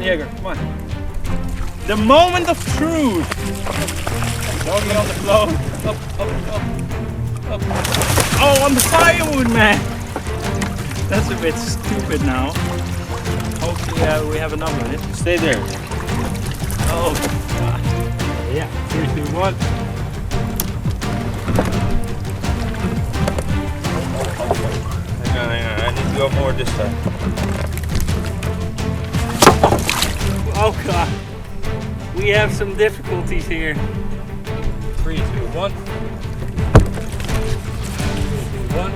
on, Jaeger, come on. The moment of truth. Doggy on the floor. Up, up. Oh, on the firewood, man. That's a bit stupid now. Hopefully we have enough of it. Stay there. Oh, God. Yeah, 3, 2, 1. Hang on. I need to go more this time. Oh, God. We have some difficulties here. 3, 2, 1. 3, 2, 1.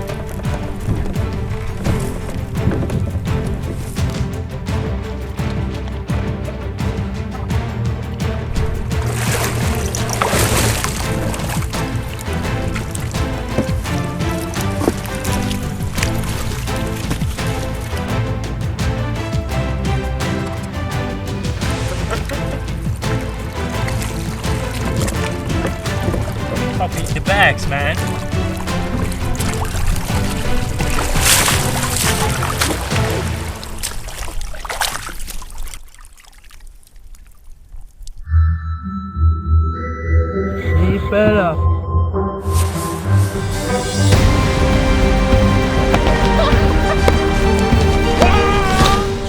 Copy the bags, man. Keep it up.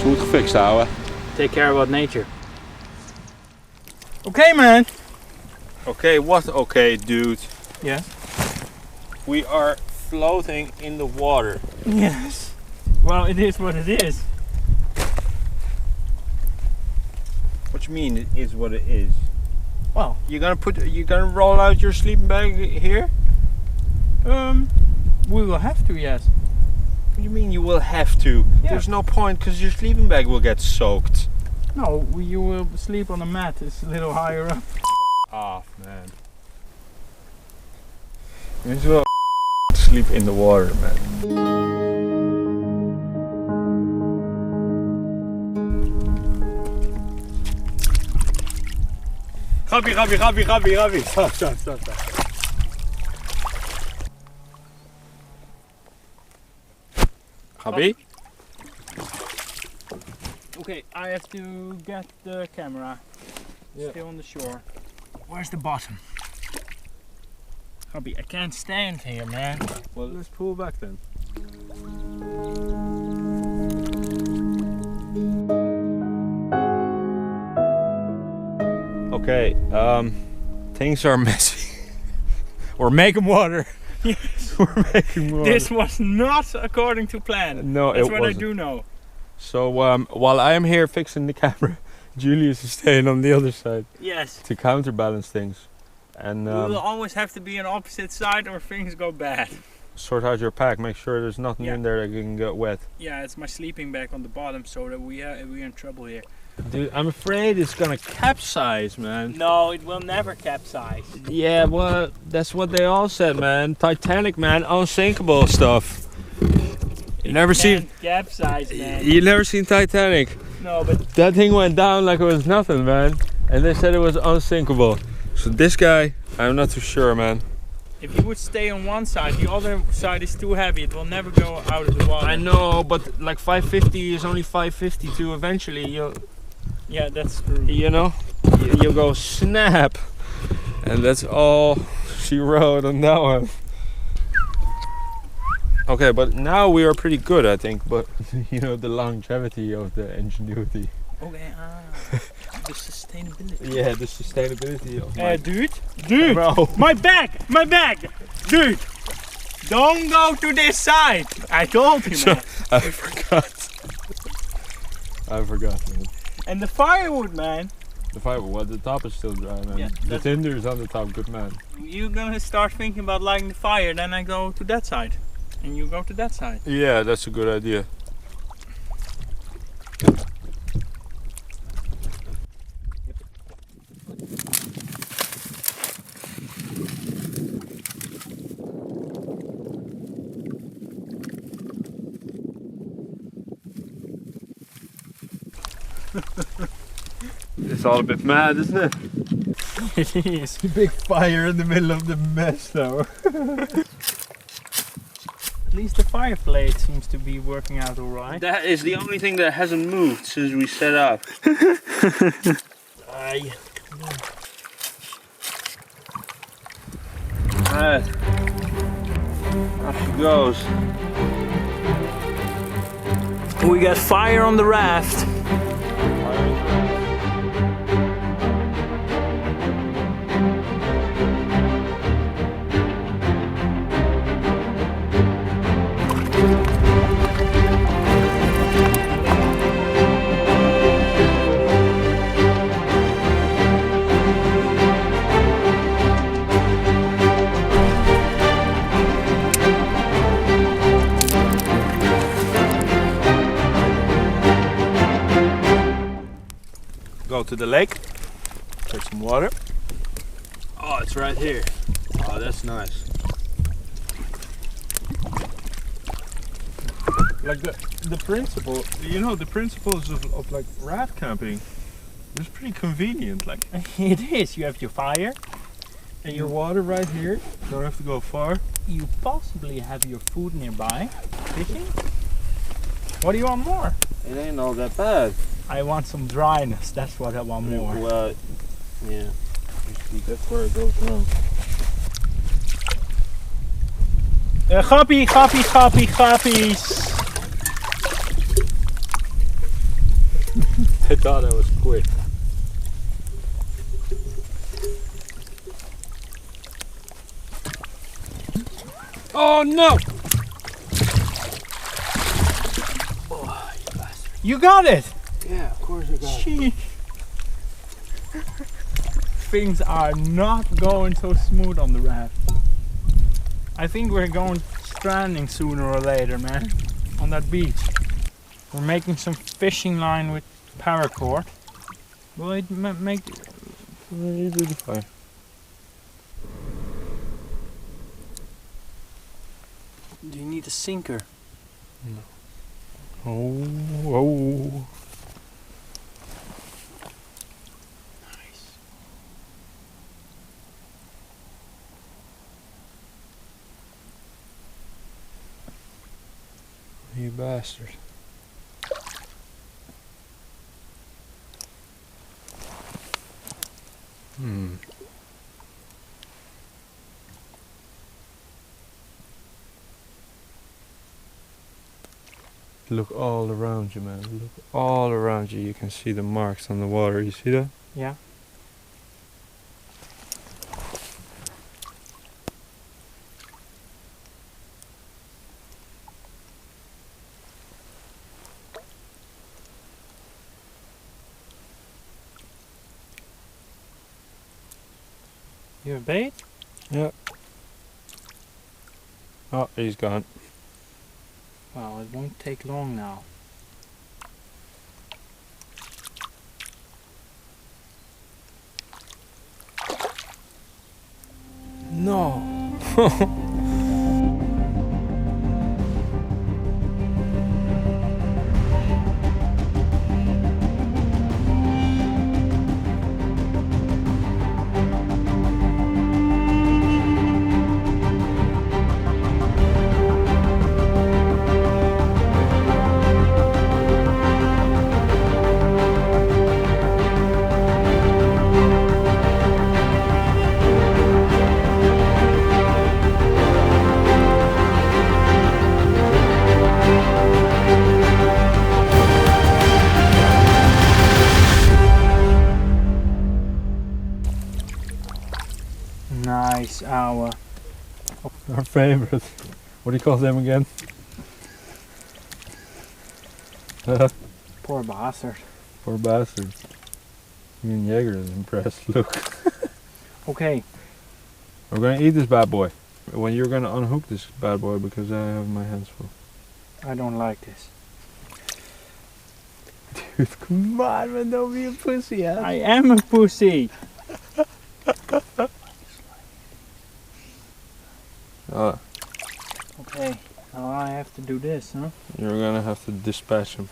Smooth Gefixt houden. Take care about nature. Okay, man. Okay, what okay, dude? Yes. We are floating in the water. Yes. Well, it is what it is. What you mean it is what it is? Well, You gonna roll out your sleeping bag here? we will have to, yes. What do you mean you will have to? Yeah. There's no point because your sleeping bag will get soaked. No, you will sleep on a mat. It's a little higher up. Off, man. You as well sleep in the water, man. Gabi. Stop. Gabi? Okay, I have to get the camera. Yeah. Still on the shore. Where's the bottom? Hubby, I can't stand here, man. Well, let's pull back then. Okay, things are messy. We're making water. Yes. We're making water. This was not according to plan. No, That's it what wasn't. I do know. So while I am here fixing the camera, Julius is staying on the other side Yes. to counterbalance things and We will always have to be on opposite side or things go bad. sort out your pack. Make sure there's nothing Yeah. in there that can get wet. Yeah, it's my sleeping bag on the bottom, so that we're in trouble here. Dude, I'm afraid it's gonna capsize, man. No, it will never capsize. Yeah, well, that's what they all said, man. Titanic, man, unsinkable stuff. You never seen? Capsize, man. You never seen Titanic? No, but That thing went down like it was nothing, man. And they said it was unsinkable. So this guy, I'm not too sure, man. if you would stay on one side, the other side is too heavy. It will never go out of the water. I know, but like 550 is only 550 too. Eventually, Yeah, that's true. you know, you'll go snap, and that's all she wrote on that one. Okay, but now we are pretty good, I think. But you know, the longevity of the ingenuity. Okay, the sustainability. Yeah, the sustainability of my Dude, bro. my bag, dude. Don't go to this side. I told you, man. I forgot, man. And the firewood, man. The fiber, well, the top is still dry, man. Yeah, the that's- tinder is on the top, good man. You're gonna start thinking about lighting the fire, then I go to that side, and you go to that side. Yeah, that's a good idea. It's all a bit mad, isn't it? It is. Big fire in the middle of the mess, though. least the fireplace seems to be working out alright. That is the only thing that hasn't moved since we set up. Aye. Alright. Off she goes. We got fire on the raft. Go to the lake, get some water. Oh, it's right here. Oh, that's nice. Like the principle, you know, the principles of like raft camping, it's pretty convenient. Like it is. You have your fire and your water right here. Don't have to go far. You possibly have your food nearby. Fishing. What do you want more? It ain't all that bad. I want some dryness. That's what I want more. Well, yeah. That's where it goes wrong. Gappie, gappie, gappie, gappies. I thought I was quick. Oh no! Oh, you bastard. You got it! Yeah, of course I got it. Jeez. Things are not going so smooth on the raft. I think we're going stranding sooner or later, man. On that beach. We're making some fishing line with paracord. Will it make... You do the fire. Do you need a sinker? No. Oh. Nice. You bastard. Look all around you, man. Look all around you. You can see the marks on the water. You see that? Yeah. You have bait? Yeah. Oh, he's gone. Well, it won't take long now. No. Nice hour. Our favorite. What do you call them again? Poor bastard. Poor bastard. Even Jaeger is impressed. Look. Okay. We're going to eat this bad boy. When you're going to unhook this bad boy because I have my hands full. I don't like this. Dude, come on, man. Don't be a pussy, huh? I am a pussy. Okay. Now I have to do this, huh? You're going to have to dispatch him.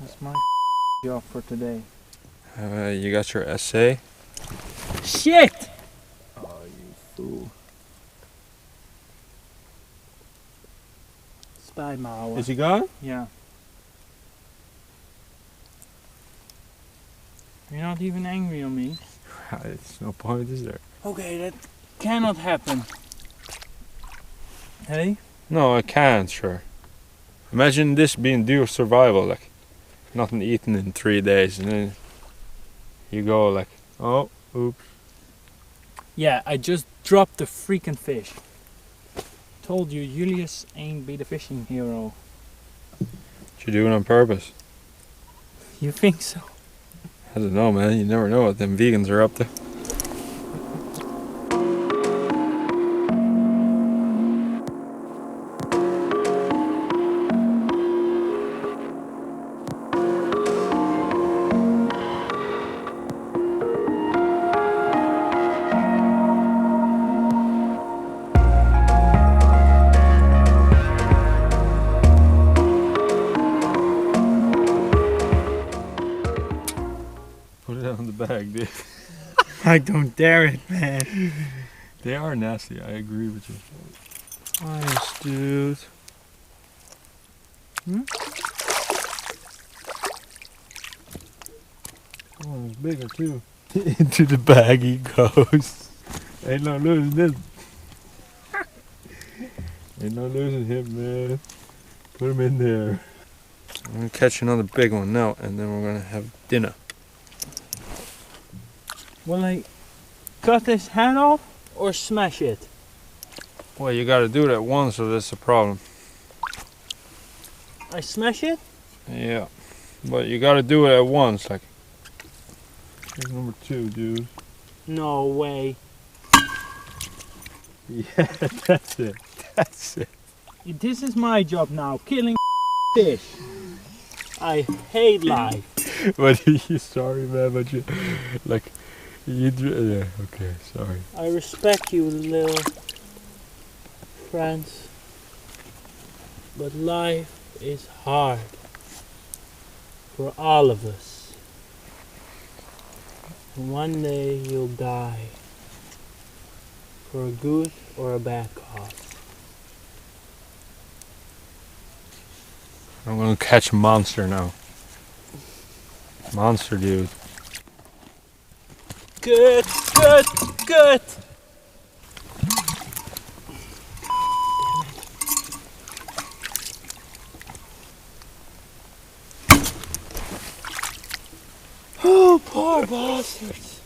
That's my job for today. You got your essay? Shit! Oh, you fool. bij me houden. Is he gone? Ja. You're not even angry on me. It's no point, is there? Okay, that cannot happen. Hey? No, I can't, sure. Imagine this being due survival, like nothing eaten in 3 days, and then you go like, oh, oops. Yeah, I just dropped the freaking fish. Told you, Julius ain't be the fishing hero. Did you do it on purpose? You think so? I don't know, man. You never know what them vegans are up to. Put it on the bag, dude. I don't dare it, man. They are nasty, I agree with you. Nice, dude. Oh, it's bigger too. Into the bag he goes. Ain't no losing this. Ain't no losing him, man. Put him in there. I'm gonna catch another big one now, and then we're gonna have dinner. Will I cut his head off or smash it? Well, you gotta do it at once, so that's the problem. I smash it? Yeah, but you gotta do it at once, like. Here's number 2, dude. No way. Yeah, that's it. That's it. This is my job now, killing fish. I hate life. But you sorry, man, but you like yeah, okay, sorry. I respect you, little friends. But life is hard for all of us. And one day you'll die for a good or a bad cause. I'm gonna catch a monster now. Monster, dude. Good, good, good. Oh, poor bastards.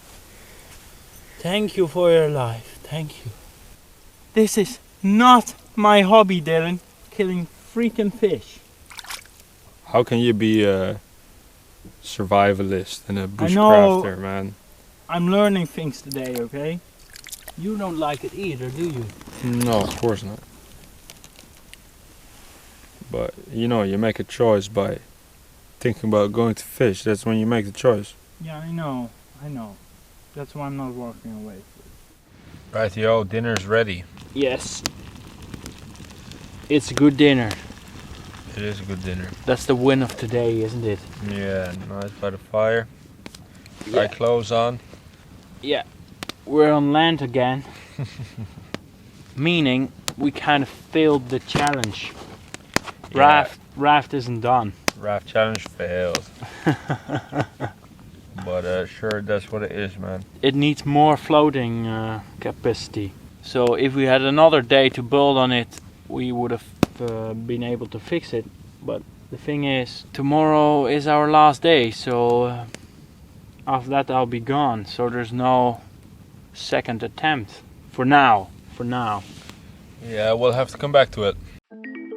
Thank you for your life. Thank you. This is not my hobby, Dylan. Killing freaking fish. How can you be a survivalist and a I know. bushcrafter, man? I'm learning things today, okay? You don't like it either, do you? No, of course not. But you know, you make a choice by thinking about going to fish. That's when you make the choice. Yeah, I know. That's why I'm not walking away. Right, yo, dinner's ready. Yes. It's a good dinner. It is a good dinner. That's the win of today, isn't it? Yeah, nice by the fire. Yeah. Eye clothes on. Yeah. We're on land again. Meaning we kind of failed the challenge. Yeah. Raft isn't done. Raft challenge failed. But sure, that's what it is, man. It needs more floating capacity. So if we had another day to build on it, we would have been able to fix it. But the thing is, tomorrow is our last day, so after that I'll be gone. So there's no second attempt for now. Yeah, we'll have to come back to it.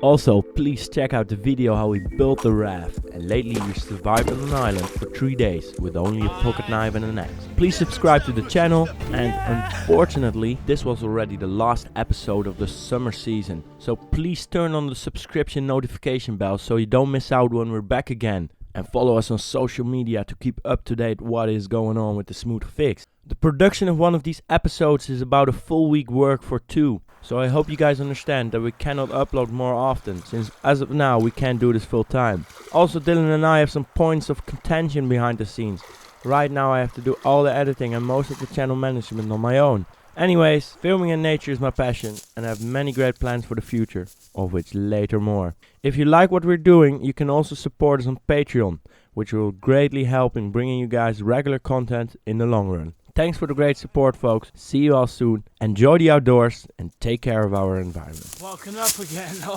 Also, please check out the video how we built the raft, and lately we survived on an island for 3 days with only a pocket knife and an axe. Please subscribe to the channel, and unfortunately this was already the last episode of the summer season, so please turn on the subscription notification bell so you don't miss out when we're back again, and follow us on social media to keep up to date what is going on with the Smooth Gefixt. The production of one of these episodes is about a full week work for 2. So I hope you guys understand that we cannot upload more often, since as of now we can't do this full time. Also, Dylan and I have some points of contention behind the scenes. Right now I have to do all the editing and most of the channel management on my own. Anyways, filming in nature is my passion and I have many great plans for the future, of which later more. If you like what we're doing, you can also support us on Patreon, which will greatly help in bringing you guys regular content in the long run. Thanks for the great support, folks. See you all soon. Enjoy the outdoors and take care of our environment. Walking up again. Oh,